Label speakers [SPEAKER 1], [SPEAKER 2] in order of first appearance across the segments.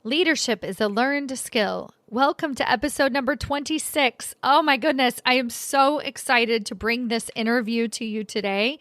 [SPEAKER 1] Leadership is a learned skill. Welcome to episode number 26. Oh my goodness, I am so excited to bring this interview to you today.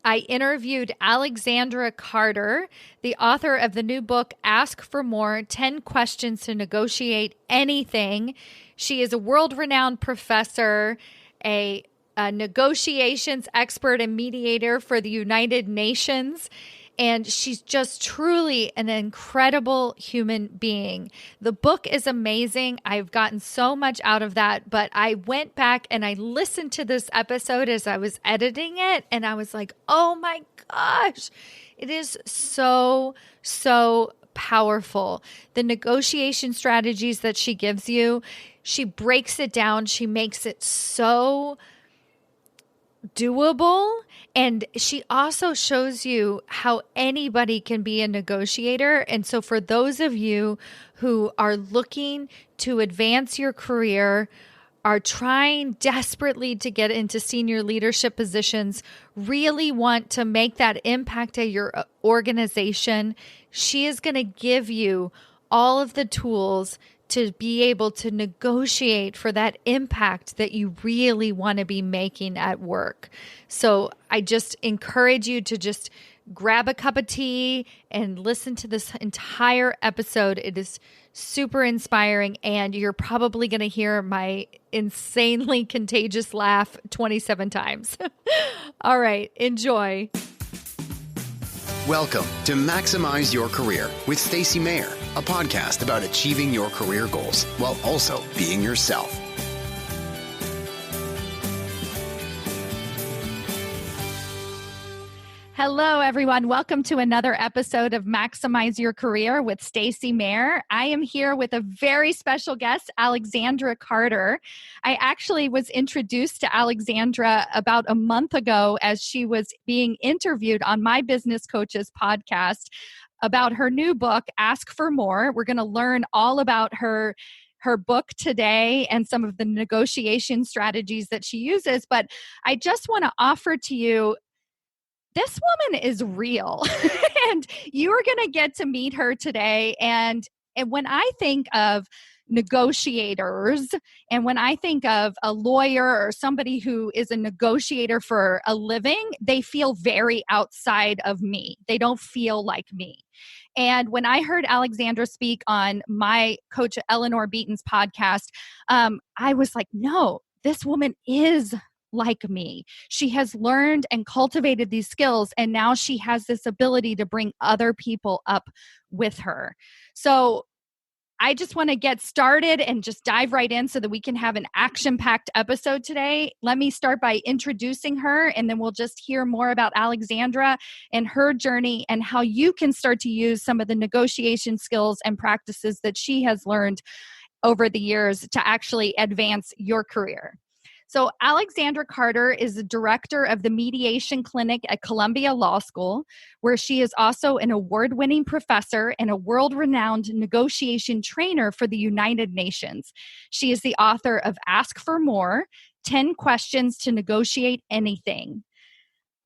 [SPEAKER 1] I interviewed Alexandra Carter, the author of the new book, Ask for More, 10 Questions to Negotiate Anything. She is a world-renowned professor, a negotiations expert and mediator for the United Nations. And she's just truly an incredible human being. The book is amazing. I've gotten so much out of that, but I went back and I listened to this episode as I was editing it, and I was like, oh my gosh, it is so powerful. The negotiation strategies that she gives you, she breaks it down. She makes it so doable. And she also shows you how anybody can be a negotiator. And so for those of you who are looking to advance your career, are trying desperately to get into senior leadership positions, really want to make that impact at your organization, she is going to give you all of the tools to be able to negotiate for that impact that you really want to be making at work. So I just encourage you to just grab a cup of tea and listen to this entire episode. It is super inspiring, and you're probably going to hear my insanely contagious laugh 27 times. All right, enjoy.
[SPEAKER 2] Welcome to Maximize Your Career with Stacy Mayer, a podcast about achieving your career goals while also being yourself.
[SPEAKER 1] Hello, everyone. Welcome to another episode of Maximize Your Career with Stacy Mayer. I am here with a very special guest, Alexandra Carter. I actually was introduced to Alexandra about a month ago as she was being interviewed on my Business Coaches podcast about her new book, Ask for More. We're going to learn all about her book today and some of the negotiation strategies that she uses. But I just want to offer to you, this woman is real, and you are going to get to meet her today. And when I think of negotiators, and when I think of a lawyer or somebody who is a negotiator for a living, they feel very outside of me. They don't feel like me. And when I heard Alexandra speak on my coach Eleanor Beaton's podcast, I was like, no, this woman is like me. She has learned and cultivated these skills, and now she has this ability to bring other people up with her. So I just want to get started and just dive right in so that we can have an action-packed episode today. Let me start by introducing her, and then we'll just hear more about Alexandra and her journey and how you can start to use some of the negotiation skills and practices that she has learned over the years to actually advance your career. So Alexandra Carter is the director of the Mediation Clinic at Columbia Law School, where she is also an award-winning professor and a world-renowned negotiation trainer for the United Nations. She is the author of Ask for More, 10 Questions to Negotiate Anything.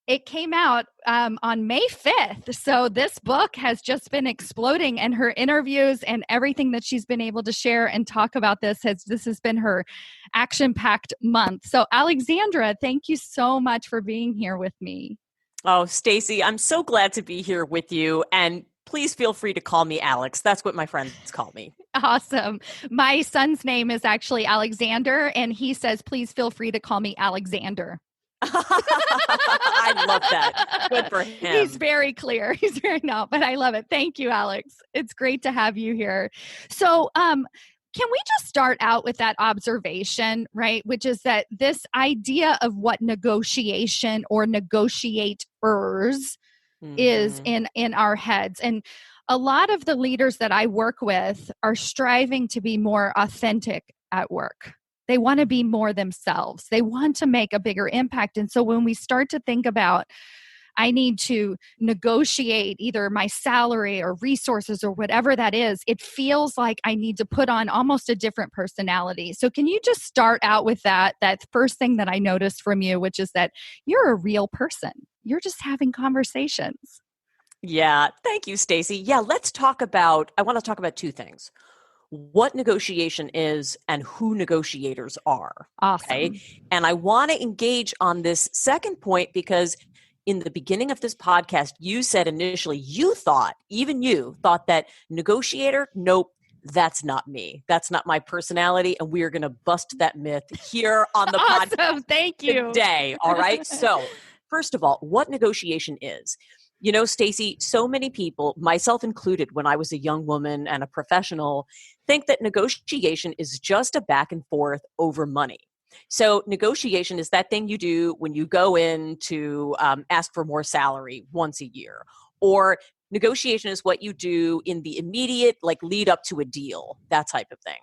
[SPEAKER 1] It came out on May 5th. So this book has just been exploding, and her interviews and everything that she's been able to share and talk about this has been her action-packed month. So Alexandra, thank you so much for being here with me.
[SPEAKER 3] Oh, Stacy, I'm so glad to be here with you. And please feel free to call me Alex. That's what my friends call me.
[SPEAKER 1] Awesome. My son's name is actually Alexander, and he says, please feel free to call me Alexander.
[SPEAKER 3] I love that. Good for him.
[SPEAKER 1] He's very clear. But I love it. Thank you, Alex. It's great to have you here. So, can we just start out with that observation, right? Which is that this idea of what negotiation or negotiators is in our heads. And a lot of the leaders that I work with are striving to be more authentic at work. They want to be more themselves. They want to make a bigger impact. And so when we start to think about, I need to negotiate either my salary or resources or whatever that is, it feels like I need to put on almost a different personality. So can you just start out with that first thing that I noticed from you, which is that you're a real person. You're just having conversations.
[SPEAKER 3] Yeah. Thank you, Stacy. Yeah, I want to talk about two things. What negotiation is and who negotiators are. Okay.
[SPEAKER 1] Awesome.
[SPEAKER 3] And I want to engage on this second point because in the beginning of this podcast, you said initially even you thought that negotiator, nope, that's not me. That's not my personality. And we are going to bust that myth here on the
[SPEAKER 1] Awesome.
[SPEAKER 3] podcast
[SPEAKER 1] Thank you.
[SPEAKER 3] today. All right. So, first of all, what negotiation is. You know, Stacy, so many people, myself included, when I was a young woman and a professional, think that negotiation is just a back and forth over money. So, negotiation is that thing you do when you go in to ask for more salary once a year, or negotiation is what you do in the immediate, like lead up to a deal, that type of thing.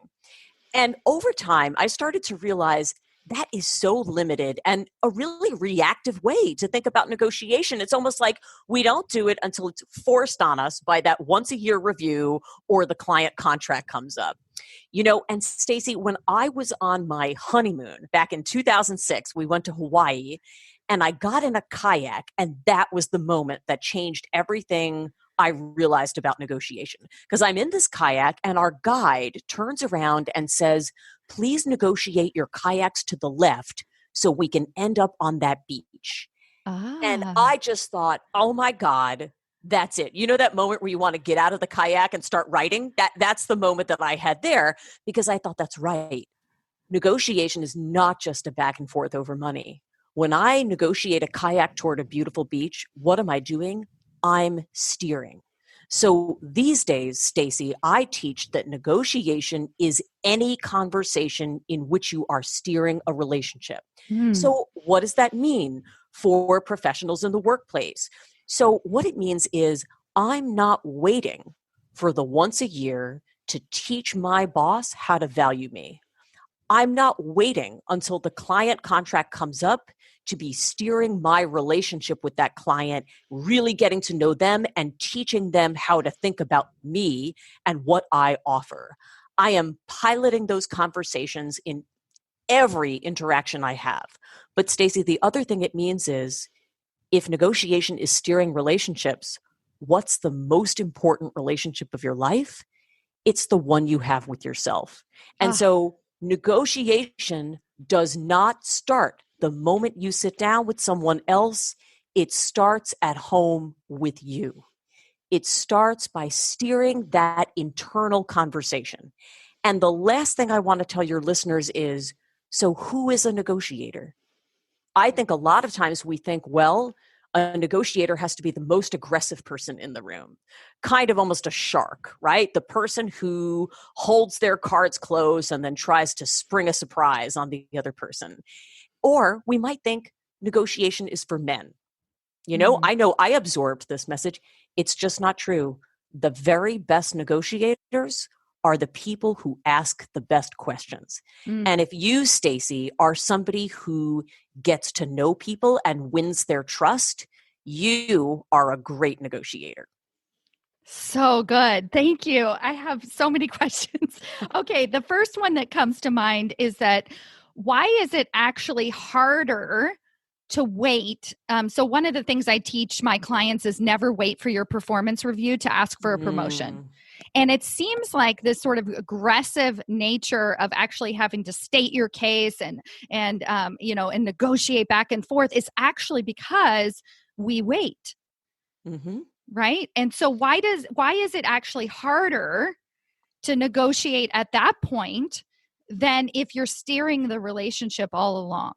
[SPEAKER 3] And over time, I started to realize that is so limited and a really reactive way to think about negotiation. It's almost like we don't do it until it's forced on us by that once a year review or the client contract comes up. You know, and Stacy, when I was on my honeymoon back in 2006, we went to Hawaii and I got in a kayak, and that was the moment that changed everything I realized about negotiation. Because I'm in this kayak and our guide turns around and says, please negotiate your kayaks to the left so we can end up on that beach. And
[SPEAKER 1] Ah.
[SPEAKER 3] I just thought, oh my God, that's it. You know that moment where you want to get out of the kayak and start writing? That's the moment that I had there because I thought that's right. Negotiation is not just a back and forth over money. When I negotiate a kayak toward a beautiful beach, what am I doing? I'm steering. So these days, Stacy, I teach that negotiation is any conversation in which you are steering a relationship.
[SPEAKER 1] Hmm.
[SPEAKER 3] So what does that mean for professionals in the workplace? So what it means is I'm not waiting for the once a year to teach my boss how to value me. I'm not waiting until the client contract comes up to be steering my relationship with that client, really getting to know them and teaching them how to think about me and what I offer. I am piloting those conversations in every interaction I have. But Stacy, the other thing it means is if negotiation is steering relationships, what's the most important relationship of your life? It's the one you have with yourself. And
[SPEAKER 1] Ah.
[SPEAKER 3] so negotiation does not start the moment you sit down with someone else. It starts at home with you. It starts by steering that internal conversation. And the last thing I want to tell your listeners is, so who is a negotiator? I think a lot of times we think, well, a negotiator has to be the most aggressive person in the room, kind of almost a shark, right? The person who holds their cards close and then tries to spring a surprise on the other person. Or we might think negotiation is for men.
[SPEAKER 1] Hmm.
[SPEAKER 3] I know I absorbed this message. It's just not true. The very best negotiators are the people who ask the best questions.
[SPEAKER 1] Mm.
[SPEAKER 3] And if you, Stacy, are somebody who gets to know people and wins their trust, you are a great negotiator.
[SPEAKER 1] So good. Thank you. I have so many questions. Okay. The first one that comes to mind is that why is it actually harder to wait? So, one of the things I teach my clients is never wait for your performance review to ask for a promotion.
[SPEAKER 3] Mm,
[SPEAKER 1] And it seems like this sort of aggressive nature of actually having to state your case and negotiate back and forth is actually because we wait.
[SPEAKER 3] mm-hmm.
[SPEAKER 1] Right? And so why is it actually harder to negotiate at that point than if you're steering the relationship all along?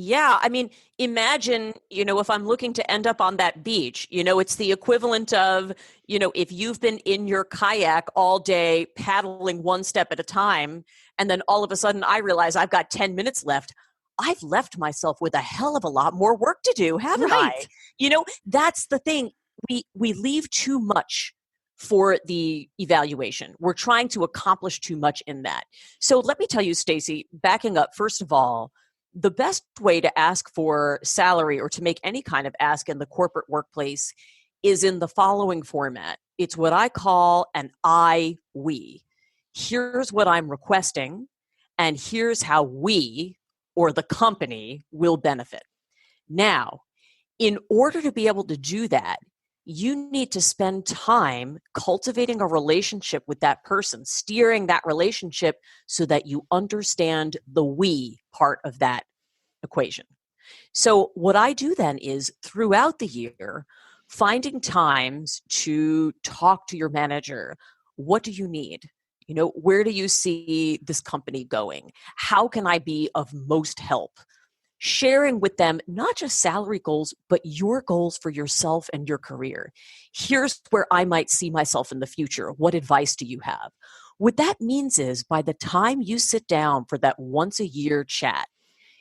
[SPEAKER 3] Yeah, I mean, imagine, if I'm looking to end up on that beach, it's the equivalent of, if you've been in your kayak all day paddling one step at a time, and then all of a sudden I realize I've got 10 minutes left. I've left myself with a hell of a lot more work to do, haven't I?
[SPEAKER 1] Right.
[SPEAKER 3] That's the thing. We leave too much for the evaluation. We're trying to accomplish too much in that. So let me tell you, Stacy, backing up, first of all, the best way to ask for salary or to make any kind of ask in the corporate workplace is in the following format. It's what I call an we. Here's what I'm requesting, and here's how we or the company will benefit. Now, in order to be able to do that, you need to spend time cultivating a relationship with that person, steering that relationship so that you understand the we part of that equation. So what I do then is throughout the year, finding times to talk to your manager. What do you need? Where do you see this company going? How can I be of most help? Sharing with them not just salary goals, but your goals for yourself and your career. Here's where I might see myself in the future. What advice do you have? What that means is by the time you sit down for that once a year chat,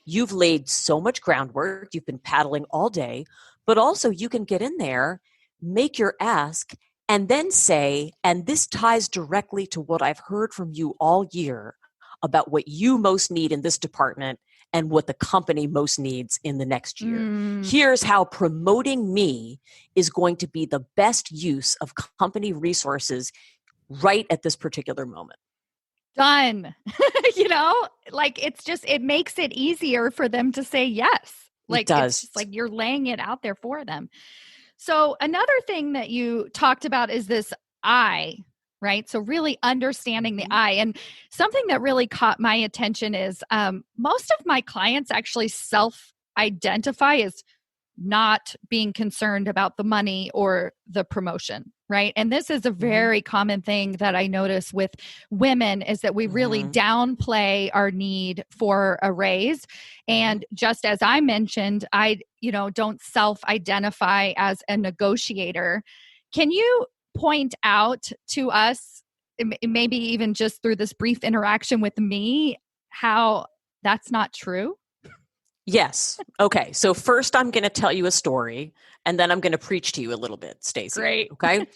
[SPEAKER 3] you've laid so much groundwork, you've been paddling all day, but also you can get in there, make your ask, and then say, and this ties directly to what I've heard from you all year about what you most need in this department and what the company most needs in the next year. Here's how promoting me is going to be the best use of company resources right at this particular moment.
[SPEAKER 1] Done. It makes it easier for them to say yes.
[SPEAKER 3] It does.
[SPEAKER 1] It's just like you're laying it out there for them. So another thing that you talked about is this I, right? So really understanding the I. And something that really caught my attention is most of my clients actually self-identify as not being concerned about the money or the promotion, right? And this is a very common thing that I notice with women is that we really downplay our need for a raise. And just as I mentioned, I, don't self-identify as a negotiator. Can you point out to us, maybe even just through this brief interaction with me, how that's not true?
[SPEAKER 3] Yes. Okay. So first I'm going to tell you a story and then I'm going to preach to you a little bit, Stacy.
[SPEAKER 1] Great.
[SPEAKER 3] Okay.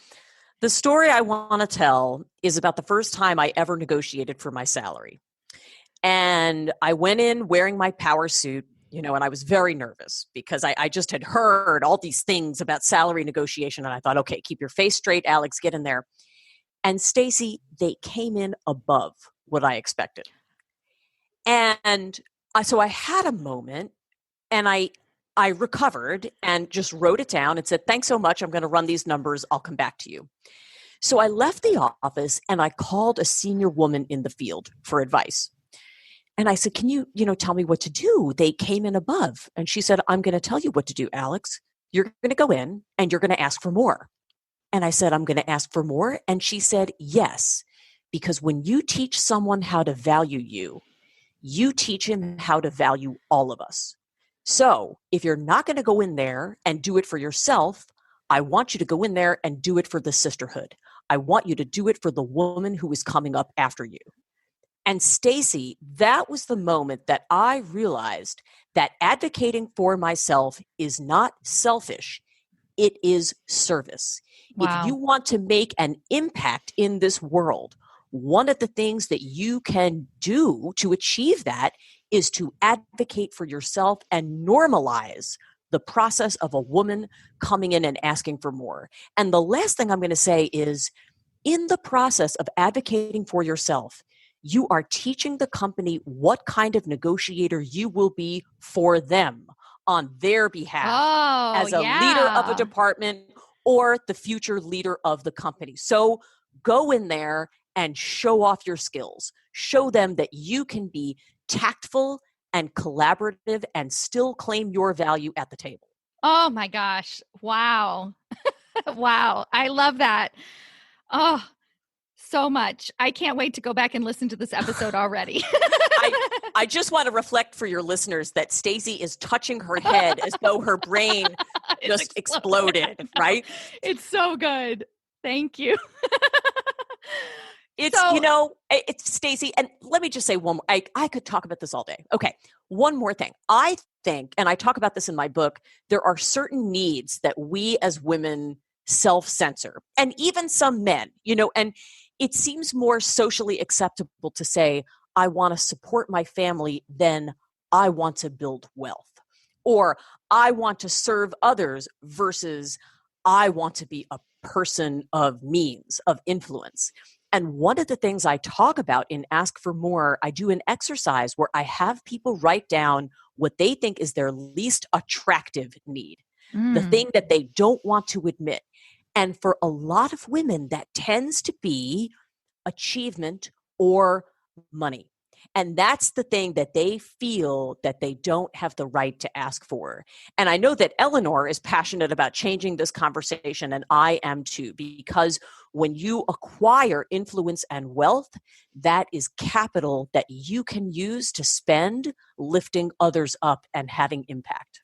[SPEAKER 3] The story I want to tell is about the first time I ever negotiated for my salary. And I went in wearing my power suit, and I was very nervous because I just had heard all these things about salary negotiation. And I thought, okay, keep your face straight, Alex, get in there. And Stacy, they came in above what I expected. And so I had a moment and I recovered and just wrote it down and said, thanks so much. I'm going to run these numbers. I'll come back to you. So I left the office and I called a senior woman in the field for advice. And I said, can you, tell me what to do? They came in above. And she said, I'm going to tell you what to do, Alex. You're going to go in and you're going to ask for more. And I said, I'm going to ask for more. And she said, yes, because when you teach someone how to value you, you teach him how to value all of us. So if you're not going to go in there and do it for yourself, I want you to go in there and do it for the sisterhood. I want you to do it for the woman who is coming up after you. And Stacy, that was the moment that I realized that advocating for myself is not selfish. It is service.
[SPEAKER 1] Wow.
[SPEAKER 3] If you want to make an impact in this world, one of the things that you can do to achieve that is to advocate for yourself and normalize the process of a woman coming in and asking for more. And the last thing I'm going to say is, in the process of advocating for yourself, you are teaching the company what kind of negotiator you will be for them on their behalf as a leader of a department or the future leader of the company. So go in there and show off your skills. Show them that you can be tactful and collaborative and still claim your value at the table.
[SPEAKER 1] Oh my gosh. Wow. Wow. I love that. Oh, so much. I can't wait to go back and listen to this episode already.
[SPEAKER 3] I just want to reflect for your listeners that Stacy is touching her head as though her brain just exploded, right?
[SPEAKER 1] It's so good. Thank you.
[SPEAKER 3] It's Stacy, and let me just say one more. I could talk about this all day. Okay, one more thing. I think, and I talk about this in my book, there are certain needs that we as women self-censor, and even some men, and it seems more socially acceptable to say, I want to support my family than I want to build wealth, or I want to serve others versus I want to be a person of means, of influence. And one of the things I talk about in Ask for More, I do an exercise where I have people write down what they think is their least attractive need, the thing that they don't want to admit. And for a lot of women, that tends to be achievement or money. And that's the thing that they feel that they don't have the right to ask for. And I know that Eleanor is passionate about changing this conversation, and I am too, because when you acquire influence and wealth, that is capital that you can use to spend lifting others up and having impact.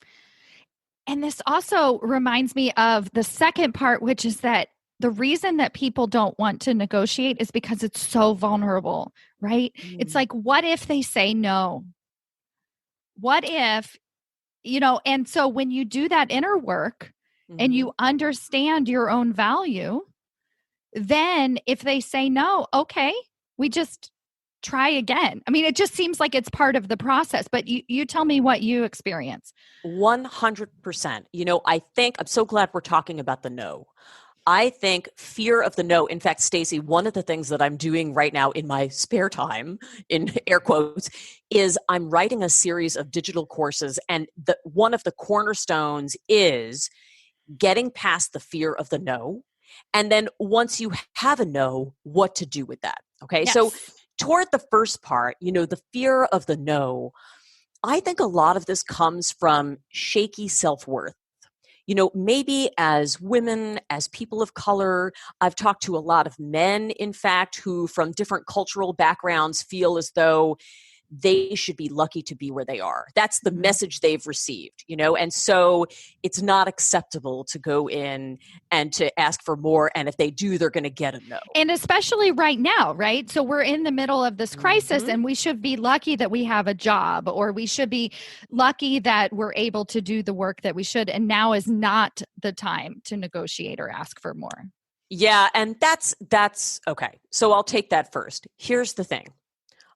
[SPEAKER 1] And this also reminds me of the second part, which is that the reason that people don't want to negotiate is because it's so vulnerable, right? It's like, what if they say no? What if, and so when you do that inner work and you understand your own value, then if they say no, okay, we just try again. I mean, it just seems like it's part of the process, but you tell me what you experience.
[SPEAKER 3] 100%. I think I'm so glad we're talking about the no. I think fear of the no. In fact, Stacy, one of the things that I'm doing right now in my spare time, in air quotes, is I'm writing a series of digital courses. And one of the cornerstones is getting past the fear of the no. And then once you have a no, what to do with that. Okay.
[SPEAKER 1] Yes.
[SPEAKER 3] So toward the first part, the fear of the no, I think a lot of this comes from shaky self-worth. Maybe as women, as people of color, I've talked to a lot of men, in fact, who from different cultural backgrounds feel as though they should be lucky to be where they are. That's the message they've received, and so it's not acceptable to go in and to ask for more. And if they do, they're going to get a no.
[SPEAKER 1] And especially right now, right? So we're in the middle of this crisis and we should be lucky that we have a job, or we should be lucky that we're able to do the work that we should. And now is not the time to negotiate or ask for more.
[SPEAKER 3] Yeah. And that's okay. So I'll take that first. Here's the thing.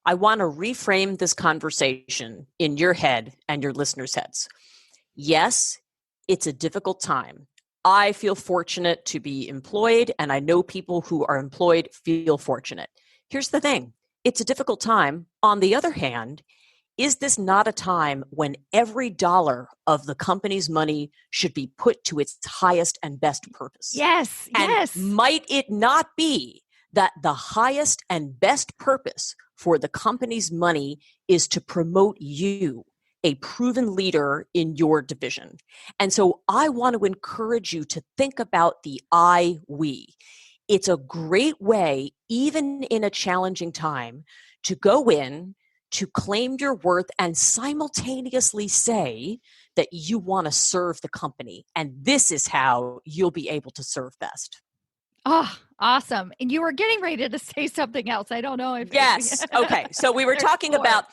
[SPEAKER 3] I want to reframe this conversation in your head and your listeners' heads. Yes, it's a difficult time. I feel fortunate to be employed, and I know people who are employed feel fortunate. Here's the thing. It's a difficult time. On the other hand, is this not a time when every dollar of the company's money should be put to its highest and best purpose?
[SPEAKER 1] Yes, yes.
[SPEAKER 3] And might it not be that the highest and best purpose for the company's money is to promote you, a proven leader in your division? And so I want to encourage you to think about the we. It's a great way, even in a challenging time, to go in, to claim your worth, and simultaneously say that you want to serve the company. And this is how you'll be able to serve best.
[SPEAKER 1] Oh, awesome. And you were getting ready to say something else. I don't know if.
[SPEAKER 3] Yes. Okay. So we were talking about,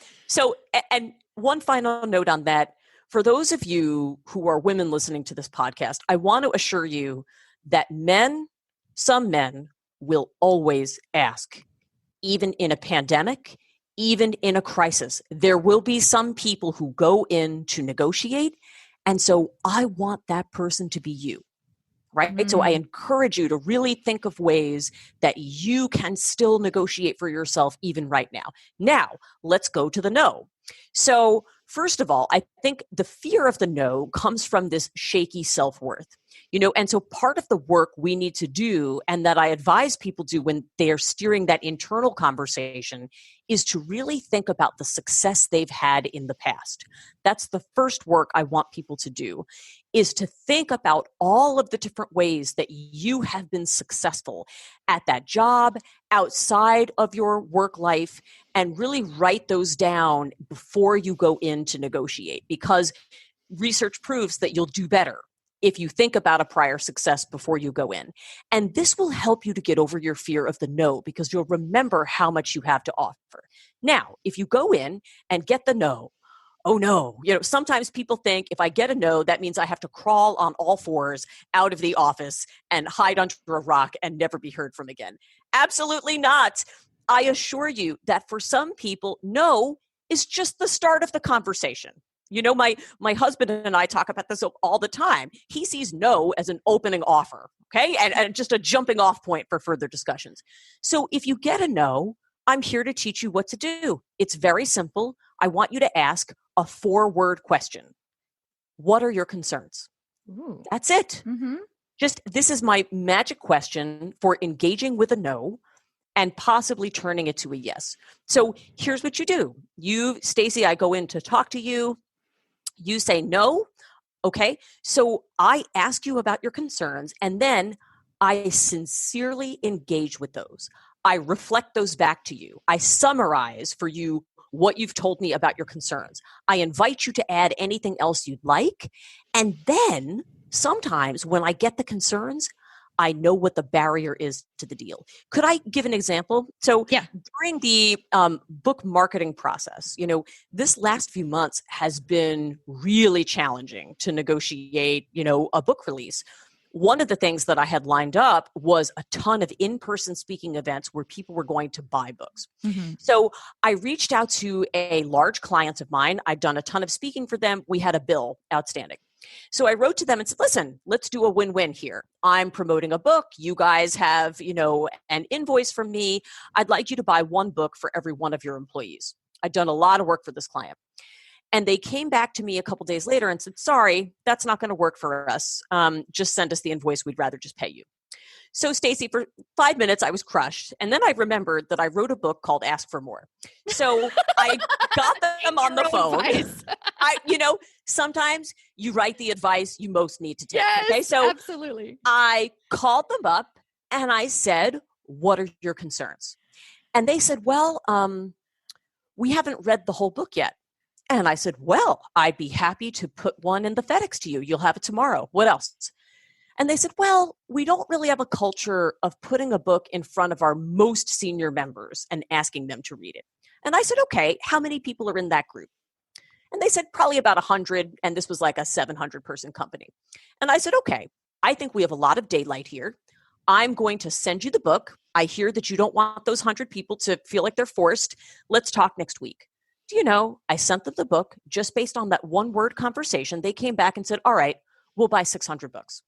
[SPEAKER 3] and one final note on that. For those of you who are women listening to this podcast, I want to assure you that some men will always ask, even in a pandemic, even in a crisis. There will be some people who go in to negotiate. And so I want that person to be you. Right? So I encourage you to really think of ways that you can still negotiate for yourself even right now. Now, let's go to the no. So first of all, I think the fear of the no comes from this shaky self-worth. And so part of the work we need to do, and that I advise people do when they are steering that internal conversation, is to really think about the success they've had in the past. That's the first work I want people to do, is to think about all of the different ways that you have been successful at that job, outside of your work life, and really write those down before you go in to negotiate, because research proves that you'll do better if you think about a prior success before you go in. And this will help you to get over your fear of the no, because you'll remember how much you have to offer. Now, if you go in and get the no, oh no, sometimes people think if I get a no, that means I have to crawl on all fours out of the office and hide under a rock and never be heard from again. Absolutely not. I assure you that for some people, no is just the start of the conversation. My husband and I talk about this all the time. He sees no as an opening offer, okay? And just a jumping off point for further discussions. So if you get a no, I'm here to teach you what to do. It's very simple. I want you to ask a 4-word question. What are your concerns?
[SPEAKER 1] Ooh.
[SPEAKER 3] That's it.
[SPEAKER 1] Mm-hmm.
[SPEAKER 3] Just, this is my magic question for engaging with a no and possibly turning it to a yes. So here's what you do. Stacy, I go in to talk to you. You say no. Okay. So I ask you about your concerns, and then I sincerely engage with those. I reflect those back to you. I summarize for you what you've told me about your concerns. I invite you to add anything else you'd like. And then sometimes when I get the concerns, I know what the barrier is to the deal. Could I give an example? So
[SPEAKER 1] Yeah.
[SPEAKER 3] during the book marketing process, this last few months has been really challenging to negotiate, a book release. One of the things that I had lined up was a ton of in-person speaking events where people were going to buy books.
[SPEAKER 1] Mm-hmm.
[SPEAKER 3] So I reached out to a large client of mine. I'd done a ton of speaking for them. We had a bill outstanding. So I wrote to them and said, listen, let's do a win-win here. I'm promoting a book. You guys have, an invoice from me. I'd like you to buy one book for every one of your employees. I'd done a lot of work for this client. And they came back to me a couple days later and said, sorry, that's not going to work for us. Just send us the invoice. We'd rather just pay you. So Stacy, for 5 minutes, I was crushed. And then I remembered that I wrote a book called Ask for More. So I got them on the phone. Sometimes you write the advice you most need to take.
[SPEAKER 1] Yes,
[SPEAKER 3] okay? So
[SPEAKER 1] absolutely.
[SPEAKER 3] I called them up and I said, what are your concerns? And they said, well, we haven't read the whole book yet. And I said, well, I'd be happy to put one in the FedEx to you. You'll have it tomorrow. What else? And they said, well, we don't really have a culture of putting a book in front of our most senior members and asking them to read it. And I said, okay, how many people are in that group? And they said, probably about 100. And this was like a 700-person company. And I said, okay, I think we have a lot of daylight here. I'm going to send you the book. I hear that you don't want those 100 people to feel like they're forced. Let's talk next week. Do you know, I sent them the book just based on that one-word conversation. They came back and said, all right, we'll buy 600 books.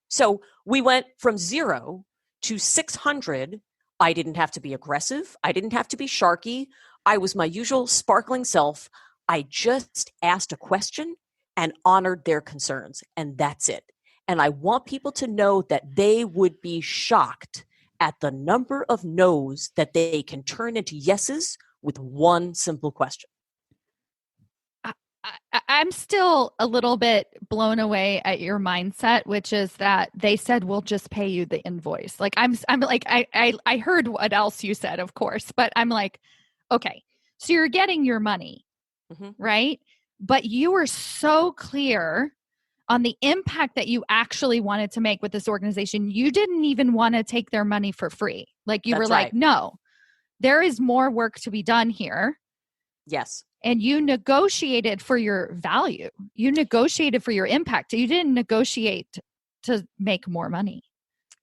[SPEAKER 3] So we went from 0 to 600. I didn't have to be aggressive. I didn't have to be sharky. I was my usual sparkling self. I just asked a question and honored their concerns, and that's it. And I want people to know that they would be shocked at the number of no's that they can turn into yeses with one simple question.
[SPEAKER 1] I'm still a little bit blown away at your mindset, which is that they said, we'll just pay you the invoice. Like I'm like, I heard what else you said, of course, but I'm like, okay, so you're getting your money, right? But you were so clear on the impact that you actually wanted to make with this organization. You didn't even want to take their money for free. Like you were like, no, there is more work to be done here.
[SPEAKER 3] Yes.
[SPEAKER 1] And you negotiated for your value. You negotiated for your impact. You didn't negotiate to make more money.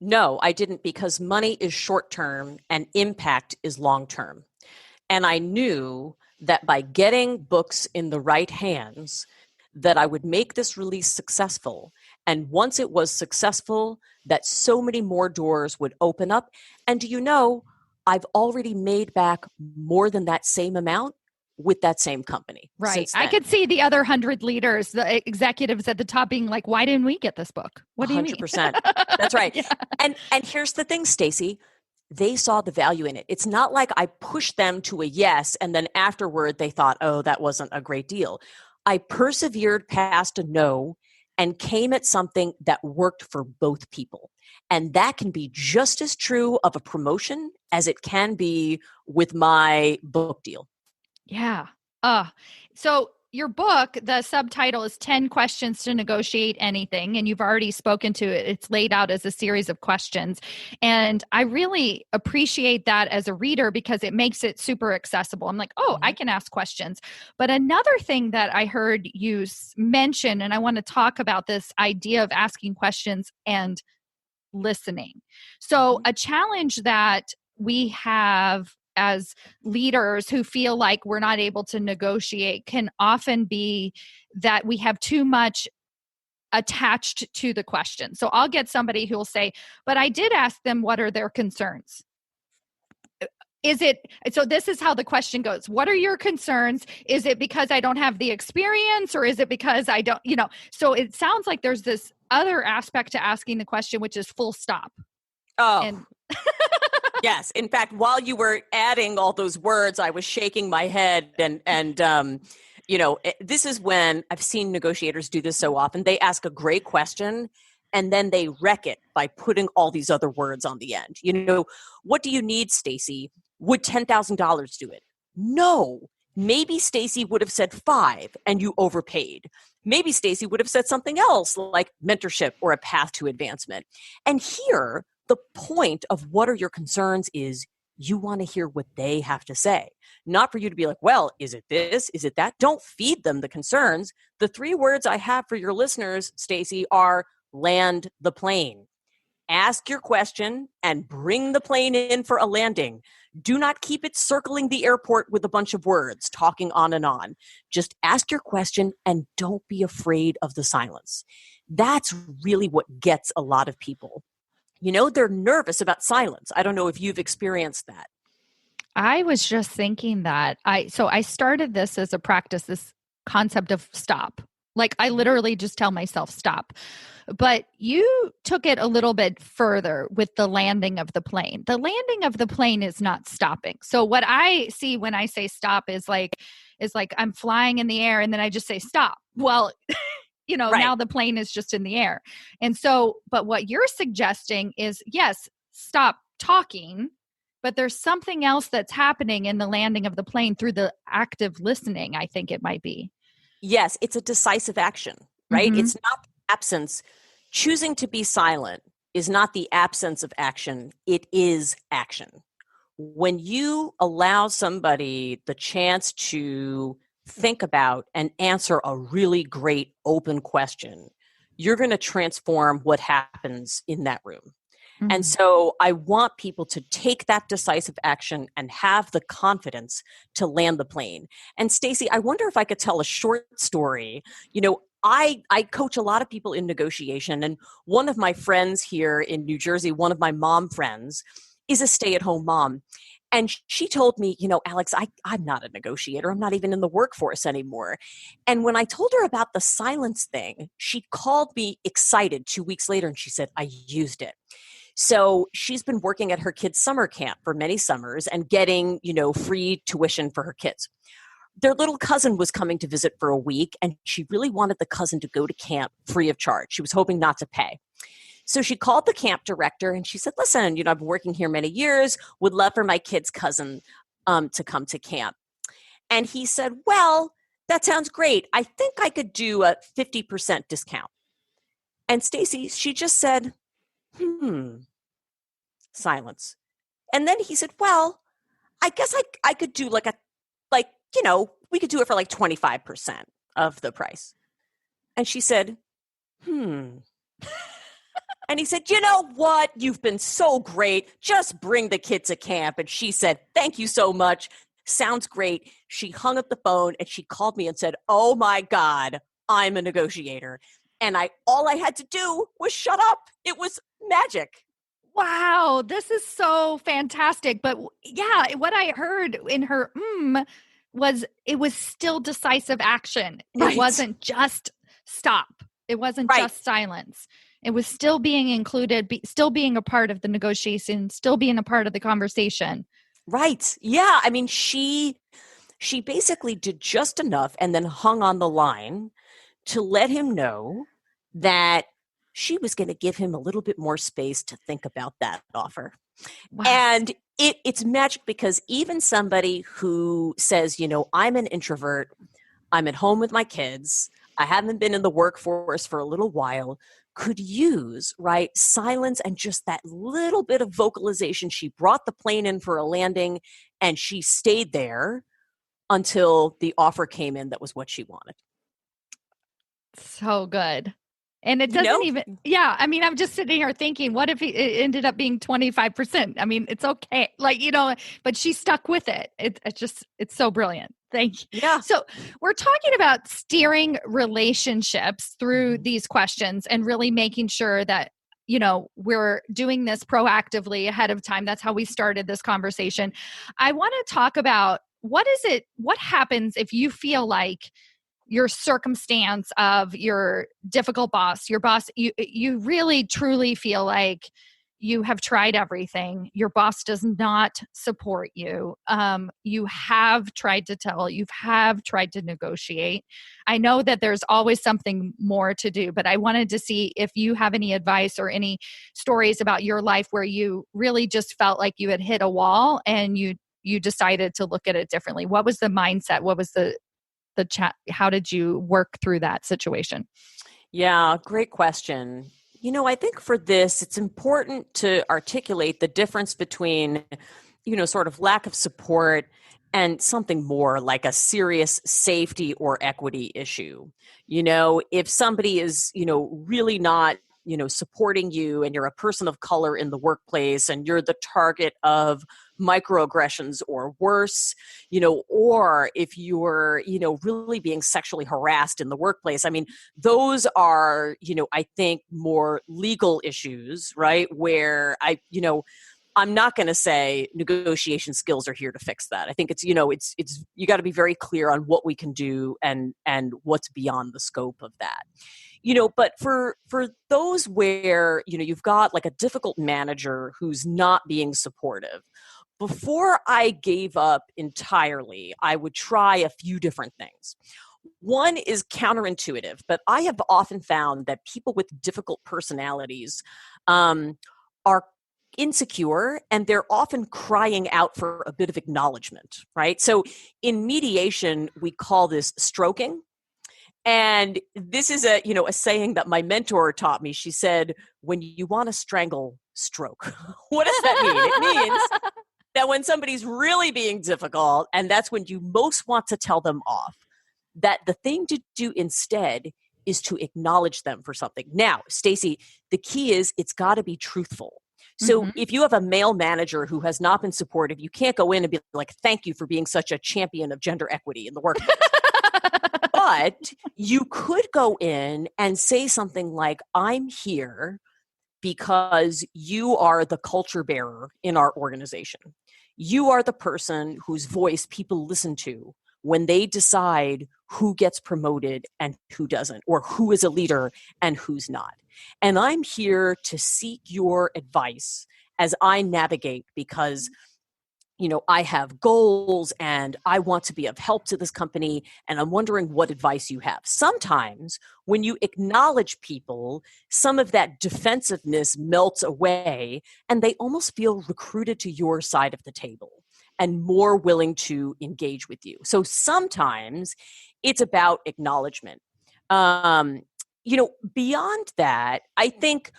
[SPEAKER 3] No, I didn't, because money is short term and impact is long term. And I knew that by getting books in the right hands, that I would make this release successful. And once it was successful, that so many more doors would open up. And do you know, I've already made back more than that same amount with that same company.
[SPEAKER 1] Right. I could see the other 100 leaders, the executives at the top being like, why didn't we get this book? What do you mean?
[SPEAKER 3] 100%. That's right. Yeah. And here's the thing, Stacy, they saw the value in it. It's not like I pushed them to a yes and then afterward they thought, oh, that wasn't a great deal. I persevered past a no and came at something that worked for both people. And that can be just as true of a promotion as it can be with my book deal.
[SPEAKER 1] Yeah. So your book, the subtitle is 10 Questions to Negotiate Anything. And you've already spoken to it. It's laid out as a series of questions. And I really appreciate that as a reader because it makes it super accessible. I'm like, oh, I can ask questions. But another thing that I heard you mention, and I want to talk about this idea of asking questions and listening. So a challenge that we have as leaders who feel like we're not able to negotiate can often be that we have too much attached to the question. So I'll get somebody who will say, but I did ask them what are their concerns. Is it, so this is how the question goes. What are your concerns? Is it because I don't have the experience, or is it because I don't, so it sounds like there's this other aspect to asking the question, which is full stop.
[SPEAKER 3] Oh,
[SPEAKER 1] And
[SPEAKER 3] yes. In fact, while you were adding all those words, I was shaking my head and this is when I've seen negotiators do this so often. They ask a great question and then they wreck it by putting all these other words on the end. What do you need, Stacy? Would $10,000 do it? No. Maybe Stacy would have said 5 and you overpaid. Maybe Stacy would have said something else like mentorship or a path to advancement. And here, the point of what are your concerns is you want to hear what they have to say, not for you to be like, well, is it this? Is it that? Don't feed them the concerns. The 3 words I have for your listeners, Stacy, are land the plane. Ask your question and bring the plane in for a landing. Do not keep it circling the airport with a bunch of words, talking on and on. Just ask your question and don't be afraid of the silence. That's really what gets a lot of people. They're nervous about silence. I don't know if you've experienced that.
[SPEAKER 1] I was just thinking that I started this as a practice, this concept of stop. Like I literally just tell myself stop. But you took it a little bit further with the landing of the plane. The landing of the plane is not stopping. So what I see when I say stop is like I'm flying in the air and then I just say stop. Well, right. Now the plane is just in the air. And so, but what you're suggesting is, yes, stop talking, but there's something else that's happening in the landing of the plane through the active listening, I think it might be.
[SPEAKER 3] Yes, it's a decisive action, right?
[SPEAKER 1] Mm-hmm.
[SPEAKER 3] It's not absence. Choosing to be silent is not the absence of action. It is action. When you allow somebody the chance to think about and answer a really great open question, you're going to transform what happens in that room. Mm-hmm. And so I want people to take that decisive action and have the confidence to land the plane. And Stacy, I wonder if I could tell a short story. I coach a lot of people in negotiation, and one of my friends here in New Jersey, one of my mom friends, is a stay-at-home mom. And she told me, Alex, I'm not a negotiator. I'm not even in the workforce anymore. And when I told her about the silence thing, she called me excited 2 weeks later and she said, I used it. So she's been working at her kids' summer camp for many summers and getting, free tuition for her kids. Their little cousin was coming to visit for a week, and she really wanted the cousin to go to camp free of charge. She was hoping not to pay. So she called the camp director and she said, listen, I've been working here many years, would love for my kid's cousin to come to camp. And he said, well, that sounds great. I think I could do a 50% discount. And Stacy, she just said, silence. And then he said, well, I guess I could do we could do it for like 25% of the price. And she said, And he said, you know what? You've been so great. Just bring the kid to camp. And she said, thank you so much. Sounds great. She hung up the phone and she called me and said, oh my God, I'm a negotiator. And all I had to do was shut up. It was magic.
[SPEAKER 1] Wow, this is so fantastic. But yeah, what I heard in her was it was still decisive action.
[SPEAKER 3] Right.
[SPEAKER 1] It wasn't just stop. It wasn't just silence. It was still being included, still being a part of the negotiation, still being a part of the conversation.
[SPEAKER 3] Right. Yeah. I mean, she basically did just enough and then hung on the line to let him know that she was going to give him a little bit more space to think about that offer. Wow. And it's magic because even somebody who says, I'm an introvert, I'm at home with my kids, I haven't been in the workforce for a little while, could use, right, silence and just that little bit of vocalization. She brought the plane in for a landing and she stayed there until the offer came in that was what she wanted.
[SPEAKER 1] So good. And it doesn't even, I mean, I'm just sitting here thinking, what if it ended up being 25%? I mean, it's okay. But she stuck with it. It's so brilliant. Thank you.
[SPEAKER 3] Yeah.
[SPEAKER 1] So we're talking about steering relationships through these questions and really making sure that we're doing this proactively ahead of time. That's how we started this conversation. I want to talk about what happens if you feel like your circumstance of your difficult boss, you really truly feel like you have tried everything. Your boss does not support you. You have tried to negotiate. I know that there's always something more to do, but I wanted to see if you have any advice or any stories about your life where you really just felt like you had hit a wall and you decided to look at it differently. What was the mindset? What was the chat? How did you work through that situation?
[SPEAKER 3] Yeah, great question. I think for this, it's important to articulate the difference between, sort of lack of support and something more like a serious safety or equity issue. If somebody is, really not, supporting you, and you're a person of color in the workplace and you're the target of microaggressions or worse, or if you're, really being sexually harassed in the workplace. I mean, those are, I think more legal issues, right? Where I'm not going to say negotiation skills are here to fix that. I think it's, it's you got to be very clear on what we can do and what's beyond the scope of that. But for those where, you've got like a difficult manager who's not being supportive, before I gave up entirely, I would try a few different things. One is counterintuitive, but I have often found that people with difficult personalities are insecure, and they're often crying out for a bit of acknowledgement, right? So in mediation, we call this stroking. And this is a saying that my mentor taught me. She said, when you want to strangle, stroke. What does that mean? It means that when somebody's really being difficult, and that's when you most want to tell them off, that the thing to do instead is to acknowledge them for something. Now, Stacy, the key is it's got to be truthful. So if you have a male manager who has not been supportive, you can't go in and be like, thank you for being such a champion of gender equity in the workplace. But you could go in and say something like, I'm here because you are the culture bearer in our organization. You are the person whose voice people listen to when they decide who gets promoted and who doesn't, or who is a leader and who's not. And I'm here to seek your advice as I navigate, because I have goals and I want to be of help to this company, and I'm wondering what advice you have. Sometimes when you acknowledge people, some of that defensiveness melts away and they almost feel recruited to your side of the table and more willing to engage with you. So sometimes it's about acknowledgement. Beyond that, I think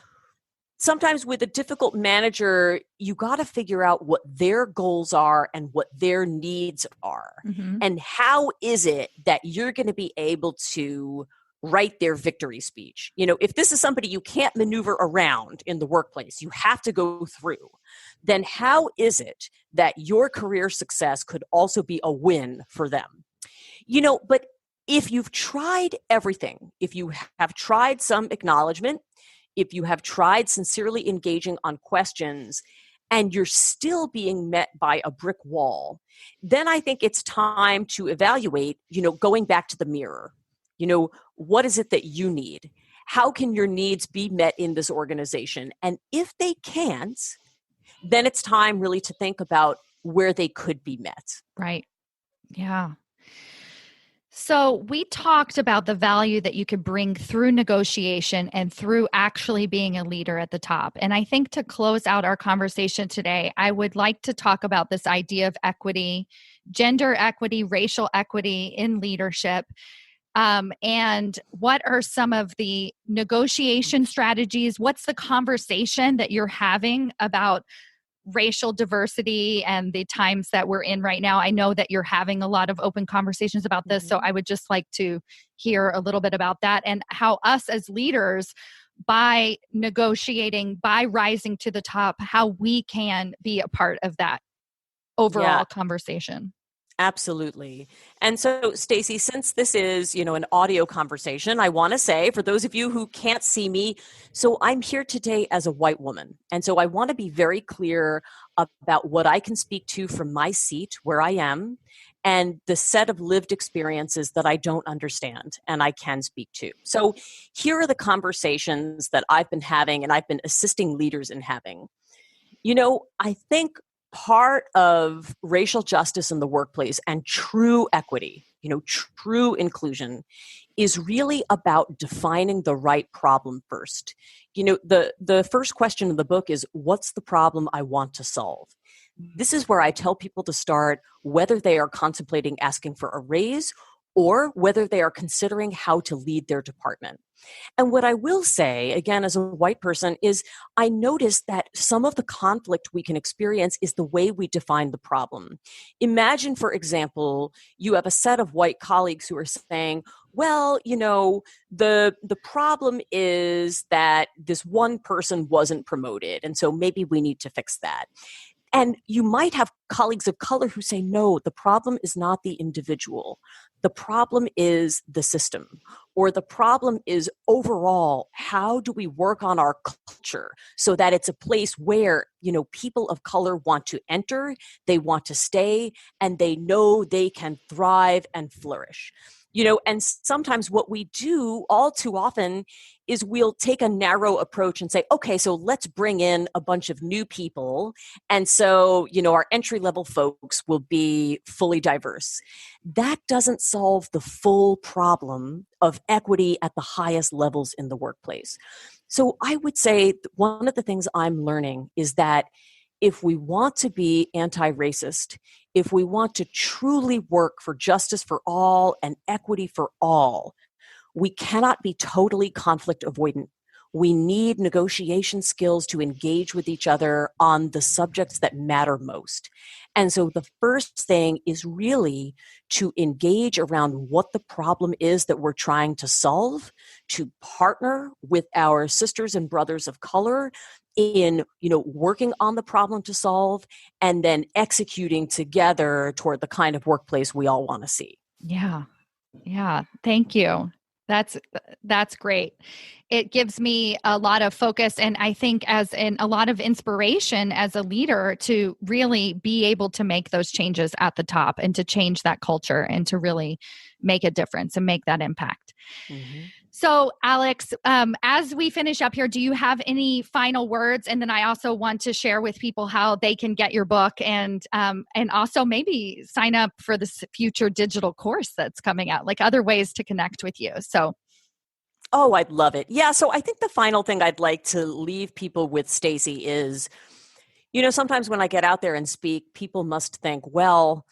[SPEAKER 3] sometimes with a difficult manager, you got to figure out what their goals are and what their needs are. And how is it that you're going to be able to write their victory speech? If this is somebody you can't maneuver around in the workplace, you have to go through, then how is it that your career success could also be a win for them? But if you've tried everything, if you have tried some acknowledgement, if you have tried sincerely engaging on questions and you're still being met by a brick wall, then I think it's time to evaluate, going back to the mirror. What is it that you need? How can your needs be met in this organization? And if they can't, then it's time really to think about where they could be met.
[SPEAKER 1] Right. Yeah. So we talked about the value that you could bring through negotiation and through actually being a leader at the top. And I think to close out our conversation today, I would like to talk about this idea of equity, gender equity, racial equity in leadership. And what are some of the negotiation strategies? What's the conversation that you're having about racial diversity and the times that we're in right now? I know that you're having a lot of open conversations about this, so I would just like to hear a little bit about that, and how us as leaders, by negotiating, by rising to the top, how we can be a part of that overall conversation.
[SPEAKER 3] Absolutely. And so, Stacy, since this is, an audio conversation, I want to say for those of you who can't see me, so I'm here today as a white woman. And so I want to be very clear about what I can speak to from my seat where I am and the set of lived experiences that I don't understand and I can speak to. So here are the conversations that I've been having and I've been assisting leaders in having. I think part of racial justice in the workplace and true equity, true inclusion is really about defining the right problem first. The first question in the book is, what's the problem I want to solve? This is where I tell people to start, whether they are contemplating asking for a raise or whether they are considering how to lead their department. And what I will say, again, as a white person, is I notice that some of the conflict we can experience is the way we define the problem. Imagine, for example, you have a set of white colleagues who are saying, well, the problem is that this one person wasn't promoted, and so maybe we need to fix that. And you might have colleagues of color who say, no, the problem is not the individual. The problem is the system, or the problem is overall, how do we work on our culture so that it's a place where, people of color want to enter, they want to stay, and they know they can thrive and flourish. And sometimes what we do all too often is we'll take a narrow approach and say, okay, so let's bring in a bunch of new people. And so, our entry-level folks will be fully diverse. That doesn't solve the full problem of equity at the highest levels in the workplace. So I would say one of the things I'm learning is that if we want to be anti-racist, if we want to truly work for justice for all and equity for all, we cannot be totally conflict avoidant. We need negotiation skills to engage with each other on the subjects that matter most. And so the first thing is really to engage around what the problem is that we're trying to solve, to partner with our sisters and brothers of color in, working on the problem to solve, and then executing together toward the kind of workplace we all want to see.
[SPEAKER 1] Yeah. Yeah. Thank you. That's great. It gives me a lot of focus, and I think a lot of inspiration as a leader to really be able to make those changes at the top and to change that culture and to really make a difference and make that impact. Mm-hmm. So, Alex, as we finish up here, do you have any final words? And then I also want to share with people how they can get your book and also maybe sign up for this future digital course that's coming out, like other ways to connect with you. So,
[SPEAKER 3] oh, I'd love it. Yeah. So I think the final thing I'd like to leave people with, Stacy, is, sometimes when I get out there and speak, people must think, well,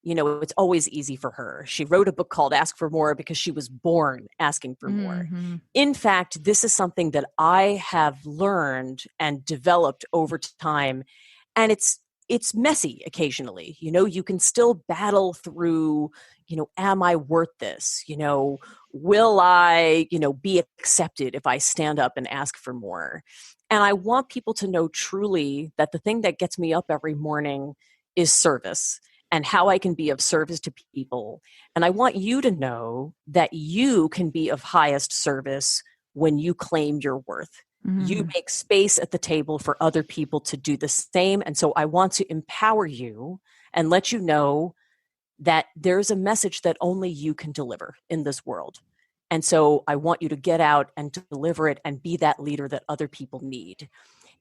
[SPEAKER 3] it's always easy for her. She wrote a book called Ask for More because she was born asking for more. Mm-hmm. In fact, this is something that I have learned and developed over time. And it's messy occasionally. You can still battle through, am I worth this? Will I, be accepted if I stand up and ask for more? And I want people to know truly that the thing that gets me up every morning is service and how I can be of service to people. And I want you to know that you can be of highest service when you claim your worth. Mm-hmm. You make space at the table for other people to do the same. And so I want to empower you and let you know that there's a message that only you can deliver in this world. And so I want you to get out and deliver it and be that leader that other people need.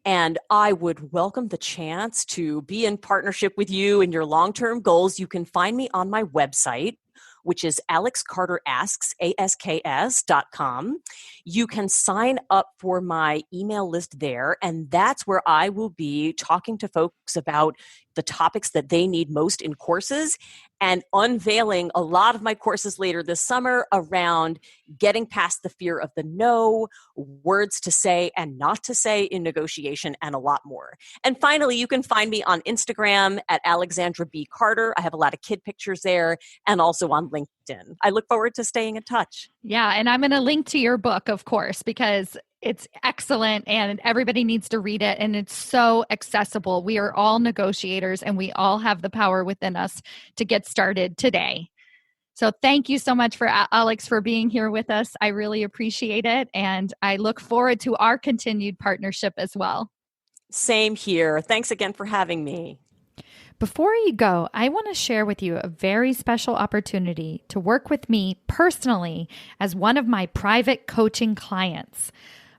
[SPEAKER 3] And I would welcome the chance to be in partnership with you in your long-term goals. You can find me on my website, which is alexcarterasks.com. You can sign up for my email list there, and that's where I will be talking to folks about the topics that they need most in courses and unveiling a lot of my courses later this summer around getting past the fear of the no, words to say and not to say in negotiation, and a lot more. And finally, you can find me on Instagram at Alexandra B. Carter. I have a lot of kid pictures there, and also on LinkedIn. I look forward to staying in touch.
[SPEAKER 1] Yeah, and I'm going to link to your book, of course, because It's excellent and everybody needs to read it. And it's so accessible. We are all negotiators and we all have the power within us to get started today. So thank you so much for Alex for being here with us. I really appreciate it. And I look forward to our continued partnership as well.
[SPEAKER 3] Same here. Thanks again for having me.
[SPEAKER 1] Before you go, I want to share with you a very special opportunity to work with me personally as one of my private coaching clients.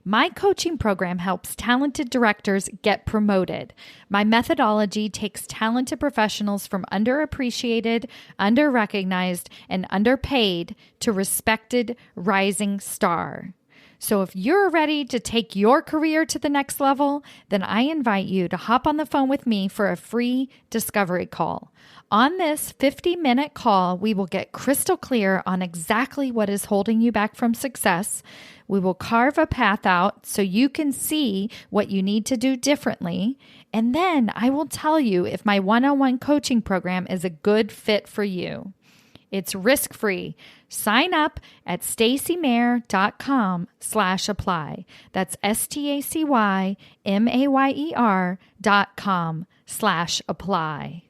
[SPEAKER 1] My coaching program helps talented directors get promoted. My methodology takes talented professionals from underappreciated, underrecognized, and underpaid to respected rising star. So if you're ready to take your career to the next level, then I invite you to hop on the phone with me for a free discovery call. On this 50-minute call, we will get crystal clear on exactly what is holding you back from success. We will carve a path out so you can see what you need to do differently. And then I will tell you if my one-on-one coaching program is a good fit for you. It's risk-free. Sign up at stacymayer.com/apply. That's STACYMAYER.com/apply.